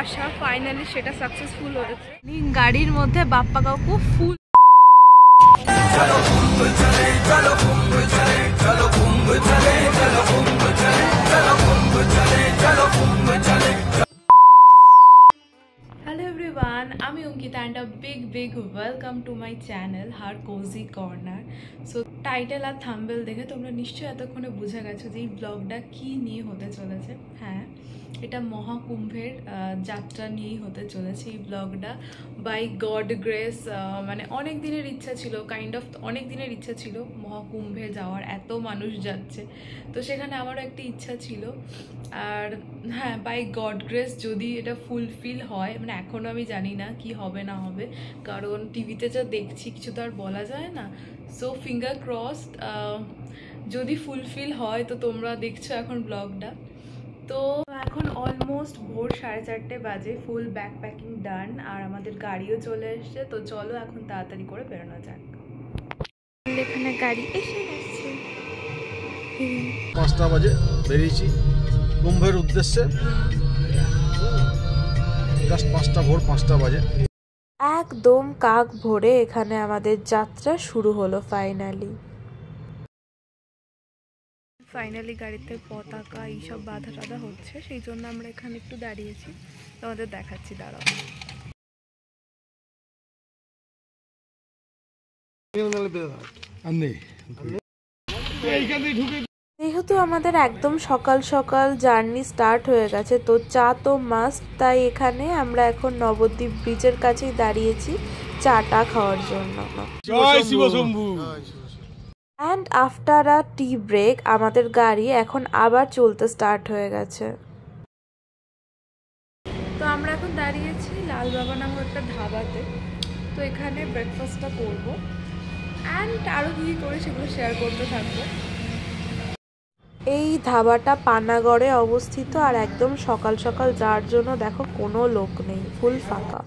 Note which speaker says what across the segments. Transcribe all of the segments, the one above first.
Speaker 1: আসা ফাইনালি সেটা সাকসেসফুল হয়েছে। গাড়ির মধ্যে বাপ্পা কাকু ফুল Hello everyone, আমি Ankita and a big welcome to my channel Her Cozy Corner. So title আর থাম্বনেল দেখে তোমরা নিশ্চয়ই এতক্ষণে বুঝে গেছো যে এই ব্লগটা কি নিয়ে হতে চলেছে। হ্যাঁ, এটা মহাকুম্ভের যাত্রা নিয়েই হতে চলেছে এই ব্লগটা। বাই গড গ্রেস মানে অনেক দিনের ইচ্ছা ছিল, অনেক দিনের ইচ্ছা ছিল মহাকুম্ভে যাওয়ার, এত মানুষ যাচ্ছে তো সেখানে আমারও একটা ইচ্ছা ছিল। আর হ্যাঁ, বাই গড গ্রেস যদি এটা ফুলফিল হয়, মানে এখনও আমি জানি না কি হবে না হবে, কারণ টিভিতে যা দেখছি কিছু তো আর বলা যায় না। সো ফিঙ্গার ক্রসড, যদি ফুলফিল হয় তো তোমরা দেখছো এখন ব্লগটা। তো এখন অলমোস্ট ভোর 4:30 বাজে, ফুল ব্যাগ প্যাকিং ডান, আর আমাদের গাড়িও চলে এসছে। তো চলো এখন তাড়াতাড়ি করে বেরোনো যাক। এখানে গাড়ি এসে গেছে,
Speaker 2: 5টা বাজে বেরিয়েছি কুম্ভের উদ্দেশ্যে। জাস্ট 5টা বাজে,
Speaker 1: একদম কাক ভোরে এখানে আমাদের যাত্রা শুরু হলো। ফাইনালি গাড়িতে পতাকা এইসব বাধা টাধা হচ্ছে, সেই জন্য আমরা এখানে একটু দাঁড়িয়েছি, তোমাদের দেখাচ্ছি, দাঁড়াও। যেহেতু আমাদের একদম সকাল সকাল জার্নি স্টার্ট হয়ে গেছে, তো চা তো মাস্ট, তাই এখানে আমরা এখন নবদ্বীপ ব্রিজের কাছেই দাঁড়িয়েছি চাটা খাওয়ার জন্য।
Speaker 2: জয় Shiv Shambhu.
Speaker 1: And after a tea break আমাদের গাড়ি এখন আবার চলতে স্টার্ট হয়ে গেছে। তো আমরা এখন দাঁড়িয়েছি লাল বাবা নামক একটা ধাবাতে, তো এখানে ব্রেকফাস্টটা করবো অ্যান্ড আরও কী করে সেগুলো শেয়ার করতে থাকবো। এই ধাবাটা পানাগড়ে অবস্থিত, আর একদম সকাল সকাল যাওয়ার জন্য দেখো কোনো লোক নেই, ফুল ফাঁকা।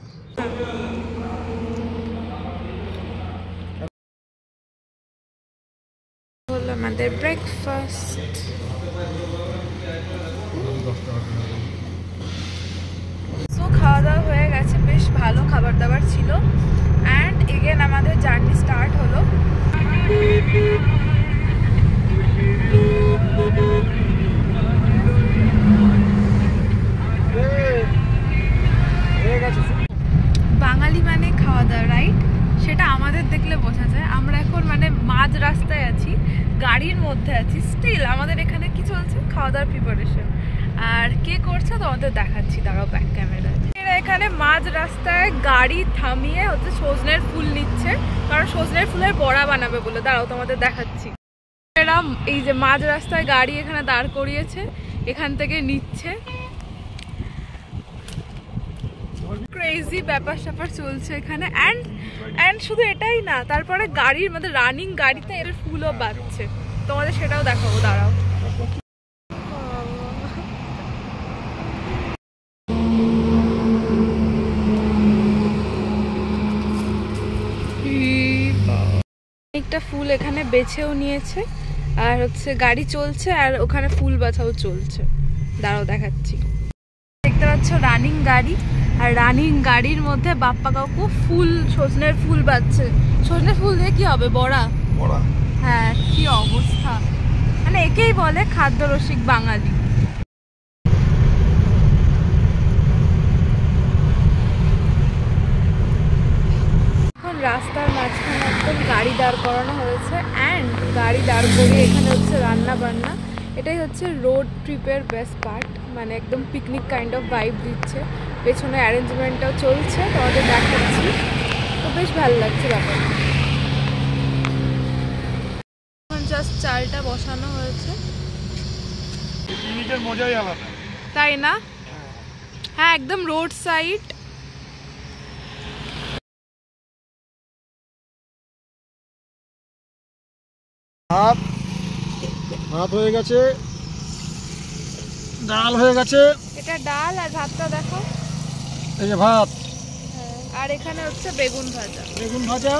Speaker 1: হলো আমাদের ব্রেকফাস্ট। তো খাওয়া দাওয়া হয়ে গেছে, বেশ ভালো খাবার দাবার ছিল। অ্যান্ড এগেন আমাদের জার্নি স্টার্ট হলো। বাঙালি মানে খাওয়া দাওয়া, রাইট? সেটা আমাদের দেখলে বোঝা যায়। আমরা এখন মানে মাঝ রাস্তায় আছি, গাড়ির মধ্যে আছি, স্টিল আমাদের এখানে কি চলছে, খাওয়া দাওয়ার প্রিপারেশন। আর কে করছে তোমাদের দেখাচ্ছি, দাঁড়াও ব্যাক ক্যামেরায়। এরা এখানে মাঝ রাস্তায় গাড়ি থামিয়ে হচ্ছে সজনের ফুল নিচ্ছে, কারণ সজনের ফুলের বড়া বানাবে বলে। দাঁড়াও তোমাদের দেখাচ্ছি। এরা এই যে মাঝ রাস্তায় গাড়ি এখানে দাঁড় করিয়েছে, এখান থেকে নিচ্ছে। ক্রেজি ব্যাপার স্যাপার চলছে এখানে। অ্যান্ড শুধু এটাই না, তারপরে গাড়ির মধ্যে রানিং গাড়িতে এর ফুলও বাজছে, তোমাদের সেটাও দেখাবো, দাঁড়াও। অনেকটা ফুল এখানে বেছেও নিয়েছে, আর হচ্ছে গাড়ি চলছে, আর ওখানে ফুল বাছাও চলছে, দাঁড়াও দেখাচ্ছি। দেখতে পাচ্ছ রানিং গাড়ি, আর রানিং গাড়ির মধ্যে বাপ্পা কাকু ফুল, সজনের ফুল বাজছে। সজনের ফুল দিয়ে কি হবে, বড়া? হ্যাঁ, কি অবস্থা, মানে একেই বলে খাদ্যরসিক বাঙালি। এখন রাস্তার মাঝখানে একদম গাড়ি দাঁড় করানো হয়েছে, অ্যান্ড গাড়ি দাঁড় করিয়ে এখানে হচ্ছে রান্না বান্না। এটাই হচ্ছে রোড ট্রিপের বেস্ট পার্ট, মানে একদম পিকনিক কাইন্ড অফ ভাইব দিচ্ছে। পেছনে অ্যারেঞ্জমেন্টটাও চলছে, তোমাদের দেখাচ্ছি, তো বেশ ভালো লাগছে ব্যাপারটা। এখন জাস্ট চালটা বসানো হয়েছে,
Speaker 2: মজাই আলাদা,
Speaker 1: তাই না? হ্যাঁ, একদম রোড সাইড।
Speaker 2: ভাত হয়ে গেছে, ডাল হয়ে গেছে।
Speaker 1: এটা ডাল, আর ভাতটা দেখো,
Speaker 2: এই যে ভাত।
Speaker 1: আর এখানে হচ্ছে বেগুন ভাজা,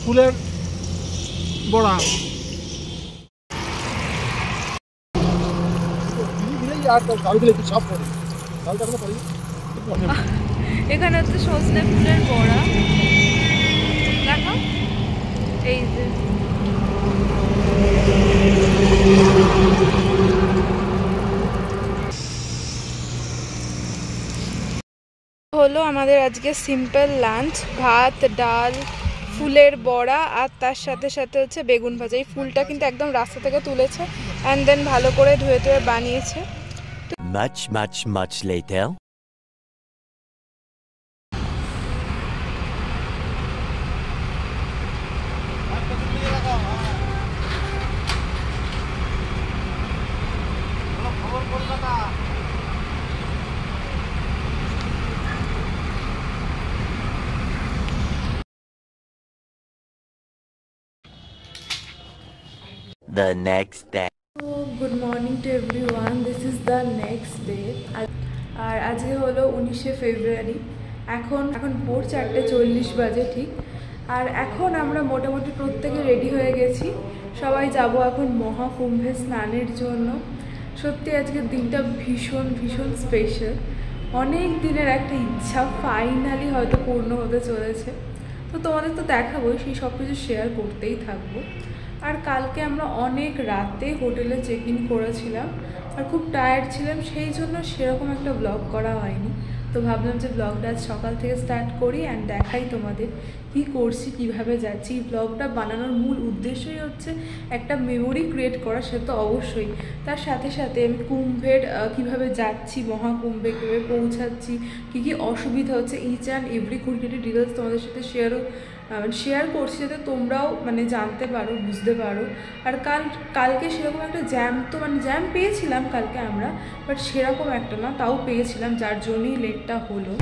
Speaker 2: ফুলের বড়া। আর গাড়ি দিলে একটু চাপ পড়ে।
Speaker 1: এখানে হচ্ছে সজনে ফুলের বড়া, দেখো এই যে হলো আমাদের আজকে সিম্পল লাঞ্চ, ভাত ডাল ফুলের বড়া আর তার সাথে সাথে হচ্ছে বেগুন ভাজা। এই ফুলটা কিন্তু একদম রাস্তা থেকে তুলেছে অ্যান্ড দেন ভালো করে ধুয়ে ধুয়ে বানিয়েছে।
Speaker 3: Much later. The next day.
Speaker 1: Good morning to everyone, this is the next day. আর আজকে হলো 19শে ফেব্রুয়ারি। এখন ভোর 4:40 বাজে ঠিক। আর এখন আমরা মোটামুটি প্রত্যেকে রেডি হয়ে গেছি, সবাই যাব এখন মহাকুম্ভে স্নানের জন্য। সত্যি আজকের দিনটা ভীষণ ভীষণ স্পেশাল। অনেক দিনের একটা ইচ্ছা ফাইনালি হয়তো পূর্ণ হতে চলেছে। তো তোমাদের তো দেখাবোই, সেই সব কিছু শেয়ার করতেই থাকবো। আর কালকে আমরা অনেক রাতে হোটেলে চেক ইন করেছিলাম আর খুব টায়ার্ড ছিলাম, সেই জন্য সেরকম একটা ব্লগ করা হয়নি। তো ভাবলাম যে ব্লগটা আজ সকাল থেকে স্টার্ট করি অ্যান্ড দেখাই তোমাদের কী করছি, কিভাবে যাচ্ছি। এই ব্লগটা বানানোর মূল উদ্দেশ্যই হচ্ছে একটা মেমোরি ক্রিয়েট করা, সে তো অবশ্যই। তার সাথে সাথে আমি কুম্ভের কীভাবে যাচ্ছি, মহাকুম্ভে কীভাবে পৌঁছাচ্ছি, কী কী অসুবিধা হচ্ছে, ইচ অ্যান্ড এভরি খুঁটিনাটি ডিটেলস তোমাদের সাথে শেয়ার করছি, যাতে তোমরাও জানতে পারো, বুঝতে পারো। আর কালকে সেরকম একটা জ্যাম পেয়েছিলাম কালকে আমরা, বাট সেরকম একটা না, তাও পেয়েছিলাম, যার জন্যই লেটটা হলো।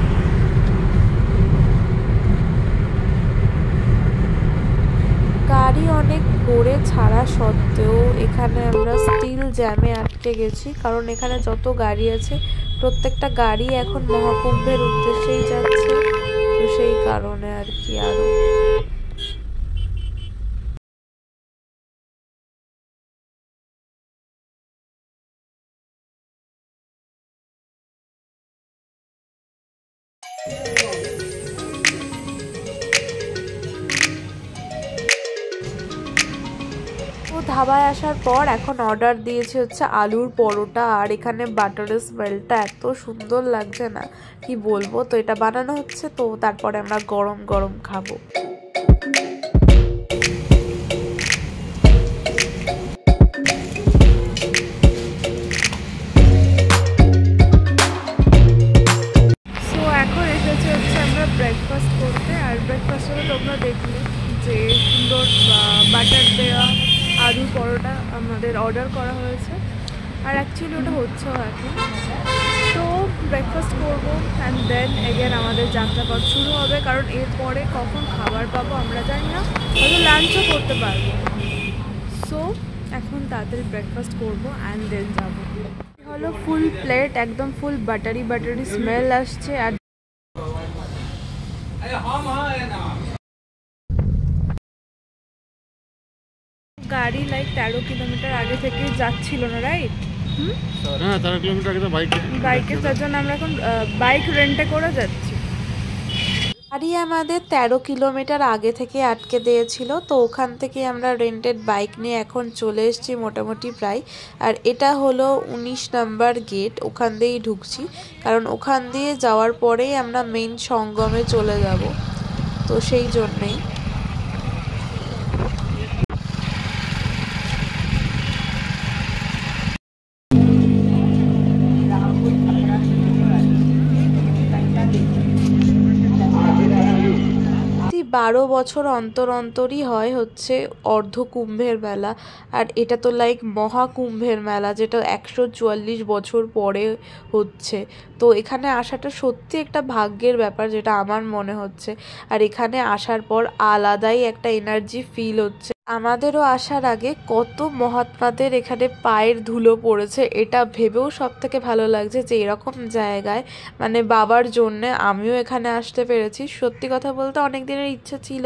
Speaker 1: গাড়ি অনেক ভোরে ছাড়া সত্ত্বেও এখানে আমরা স্টিল জ্যামে আটকে গেছি, কারণ এখানে যত গাড়ি আছে প্রত্যেকটা গাড়ি এখন মহাকুম্ভের উদ্দেশ্যেই যাচ্ছে, তো সেই কারণে আর কি। আরো ধাবায় আসার পর এখন অর্ডার দিয়েছি হচ্ছে আলুর পরোটা, আর এখানে বাটারের স্মেলটা এত সুন্দর লাগছে না কি বলবো। তো এটা বানানো হচ্ছে, তো তারপরে আমরা গরম গরম খাবো। সো এখন এসেছে হচ্ছে আমরা ব্রেকফাস্ট করতে, আর ব্রেকফাস্টে তোমরা দেখলে যে সুন্দর বাটার দেওয়া আলুর পরোটা আমাদের অর্ডার করা হয়েছে, আর অ্যাকচুয়ালি ওটা হচ্ছেও এখন। তো ব্রেকফাস্ট করবো অ্যান্ড দেন এগেন আমাদের যাত্রাপথ শুরু হবে, কারণ এরপরে কখন খাবার পাবো আমরা জানি না, হয়তো লাঞ্চও করতে পারবো। সো এখন তাড়াতাড়ি ব্রেকফাস্ট করবো অ্যান্ড দেন যাবো। হলো ফুল প্লেট, একদম ফুল বাটারি স্মেল আসছে। আর গাড়ি লাইক 13 কিলোমিটার আগে থেকে যাচ্ছিল না, রাইট?
Speaker 2: হ্যাঁ, 13 কিলোমিটার আগে তো বাইকে,
Speaker 1: তার জন্য আমরা এখন বাইক রেন্টে করে যাচ্ছি। গাড়ি আমাদের 13 কিলোমিটার আগে থেকে আটকে দিয়েছিল, তো ওখান থেকে আমরা রেন্টেড বাইক নিয়ে এখন চলে এসেছি মোটামুটি প্রায়। আর এটা হলো 19 নাম্বার গেট, ওখান দিয়েই ঢুকছি, কারণ ওখান দিয়ে যাওয়ার পরেই আমরা মেইন সঙ্গমে চলে যাব, তো সেই জন্যেই। বারো বছর অন্তর অন্তরই হয় হচ্ছে অর্ধকুম্ভের মেলা, আর এটা তো লাইক মহাকুম্ভের মেলা, যেটা 144 বছর পরে হচ্ছে। তো এখানে আসাটা সত্যি একটা ভাগ্যের ব্যাপার, যেটা আমার মনে হচ্ছে। আর এখানে আসার পর আলাদাই একটা এনার্জি ফিল হচ্ছে। আমাদেরও আসার আগে কত মহাত্মাদের এখানে পায়ের ধুলো পড়েছে, এটা ভেবেও সব থেকে ভালো লাগছে যে এরকম জায়গায় বাবার জন্যে আমিও এখানে আসতে পেরেছি। সত্যি কথা বলতে অনেক দিনের ইচ্ছা ছিল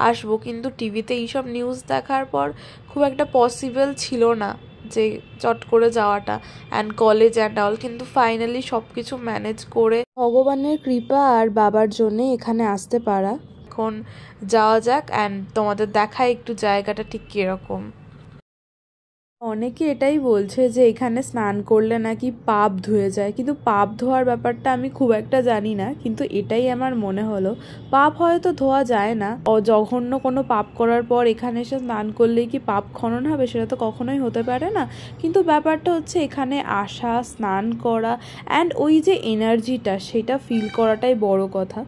Speaker 1: আসবো, কিন্তু টিভিতে এইসব নিউজ দেখার পর খুব একটা পসিবল ছিল না যে চট করে যাওয়াটা অ্যান্ড কলেজ অ্যান্ড অল, কিন্তু ফাইনালি সব কিছু ম্যানেজ করে ভগবানের কৃপা আর বাবার জন্যে এখানে আসতে পারা। এখন যাওয়া যাক অ্যান্ড তোমাদের দেখায় একটু জায়গাটা ঠিক কীরকম। অনেকে এটাই বলছে যে এখানে স্নান করলে নাকি পাপ ধুয়ে যায়, কিন্তু পাপ ধোয়ার ব্যাপারটা আমি খুব একটা জানি না, কিন্তু এটাই আমার মনে হলো পাপ হয়তো ধোয়া যায় না। জঘন্য কোনো পাপ করার পর এখানে এসে স্নান করলেই কি পাপ খনন হবে, সেটা তো কখনোই হতে পারে না। কিন্তু ব্যাপারটা হচ্ছে এখানে আসা, স্নান করা অ্যান্ড ওই যে এনার্জিটা সেটা ফিল করাটাই বড় কথা।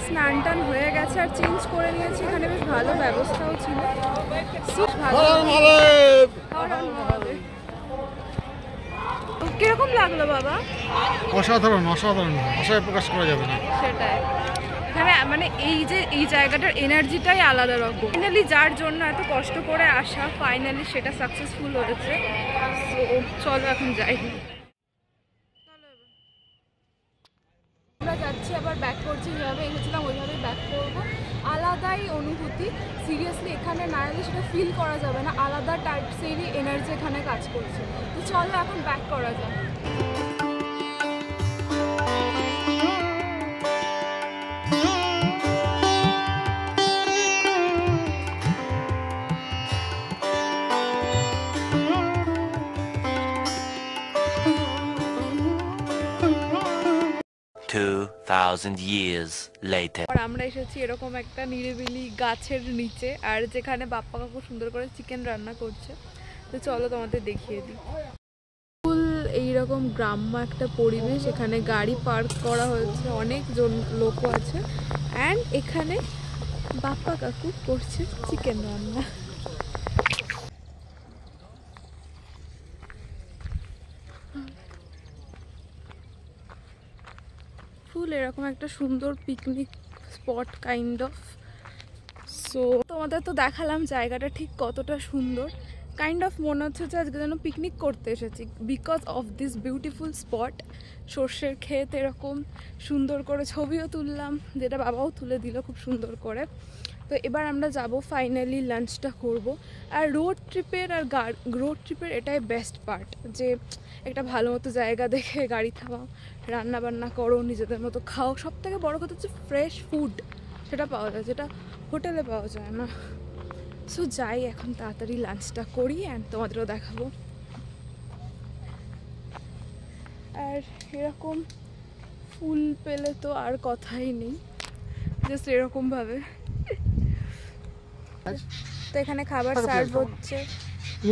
Speaker 1: স্নান টান হয়ে গেছে আর চেঞ্জ করে নিয়েছি, এখানে বেশ ভালো ব্যবস্থাও ছিল। কিরকম লাগলো বাবা?
Speaker 2: অসাধারণ অসাধারণ, ভাষায় প্রকাশ করা যাবে না।
Speaker 1: সেটাই, এখানে মানে এই জায়গাটার এনার্জিটাই আলাদা রকম। ফাইনালি যার জন্য এত কষ্ট করে আসা, ফাইনালি সেটা সাকসেসফুল হয়েছে। তো চলো এখন যাই। আমরা যাচ্ছি, আবার ব্যাক করছি, যেভাবে এসেছিলাম ওইভাবেই ব্যাক করবো। আলাদাই অনুভূতি, সিরিয়াসলি এখানে না এলে সেটা ফিল করা যাবে না, আলাদা টাইপসেরই এনার্জি এখানে কাজ করছে। তো চলো এখন ব্যাক করা যায়। আমরা এসেছি এরকম একটা নিরিবিলি গাছের নিচে, আর যেখানে বাপ্পা কাকু সুন্দর করে চিকেন রান্না করছে। তো চলো তোমাদের দেখিয়ে দিই। ফুল এইরকম গ্রাম্য একটা পরিবেশ, এখানে গাড়ি পার্ক করা হয়েছে, অনেকজন লোকও আছে অ্যান্ড এখানে বাপ্পা কাকু করছে চিকেন রান্না। ফুল এরকম একটা সুন্দর picnic spot kind of. So তোমাদের তো দেখালাম জায়গাটা ঠিক কতটা সুন্দর, কাইন্ড অফ মনে হচ্ছে যে আজকে যেন পিকনিক করতে এসেছি because of this beautiful spot. সর্ষের ক্ষেত, এরকম সুন্দর করে ছবিও তুললাম, যেটা বাবাও তুলে দিল খুব সুন্দর করে। তো এবার আমরা যাব, ফাইনালি লাঞ্চটা করব। আর রোড ট্রিপের এটাই বেস্ট পার্ট, যে একটা ভালো মতো জায়গা দেখে গাড়ি থামাও, রান্না বান্না করো, নিজেদের মতো খাও। সব থেকে বড়ো কথা হচ্ছে ফ্রেশ ফুড সেটা পাওয়া যায়, যেটা হোটেলে পাওয়া যায় না। সো যাই এখন তাড়াতাড়ি লাঞ্চটা করি অ্যান্ড তোমাদেরও দেখাবো। আর এরকম ফুল পেলে তো আর কথাই নেই, জাস্ট এরকমভাবে। তো এখানে খাবার সার্ভ হচ্ছে,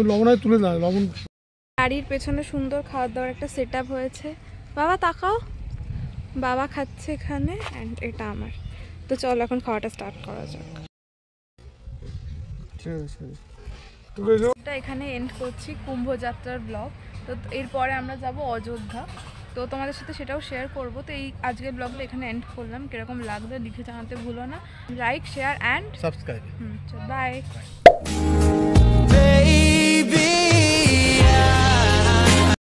Speaker 2: লবণায় তুলে দাও লবণ।
Speaker 1: গাড়ির পেছনে সুন্দর খাওয়া দাওয়ার একটা সেট আপ হয়েছে। বাবা তাকাও, বাবা খাচ্ছে এখানে অ্যান্ড এটা আমার। তো চলো এখন খাওয়াটা স্টার্ট করা যাক। এটা এখানে এন্ড করছি কুম্ভযাত্রার ব্লগ। তো এরপরে আমরা যাব অযোধ্যা, তো তোমাদের সাথে সেটাও শেয়ার করব। তো এই আজকের ব্লগটা এখানে এন্ড করলাম। কিরকম লাগলো লিখে জানাতে ভুলো না। Like, share and
Speaker 2: subscribe.
Speaker 1: By.